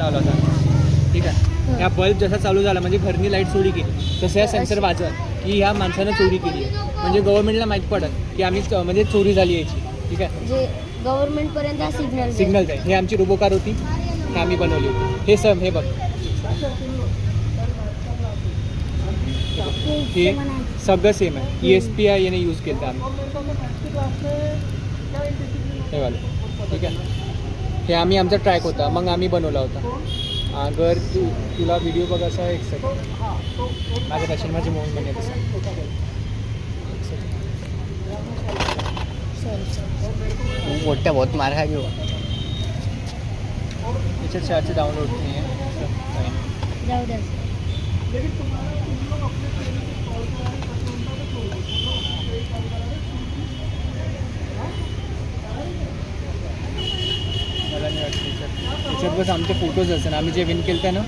लावला होता, ठीक आहे. ह्या बल्ब जसा चालू झाला म्हणजे घरनी लाईट चोरी केली, तसं या सेन्सर वाजत की ह्या माणसानं चोरी केली आहे. म्हणजे गव्हर्नमेंटला माहीत पडत की आम्ही म्हणजे चोरी झाली याची, ठीक आहे. म्हणजे गव्हर्नमेंटपर्यंत हा सिग्नल आहे. हे आमची रोबोकार होती, हे आम्ही बनवली होती. हे हे बघ, हे सगळं सेम आहे. ESP आहे, याने यूज केलं आम्ही, हे वालं, ठीक आहे. हे आम्ही आमचा ट्रॅक होता, मग आम्ही बनवला होता. अगर तुला व्हिडिओ बघायचा एक सेकंड, माझ्या पॅशन माझी मोहन बने तसं मोठ्या बहुत मार खा घेऊ. त्याच्यात चार्ज डाउनलोड नाही आहे. जाऊ द्या. मला नाही वाटतं त्याच्यात बस आमचे फोटोज असेल, आम्ही जे विन केलं ना.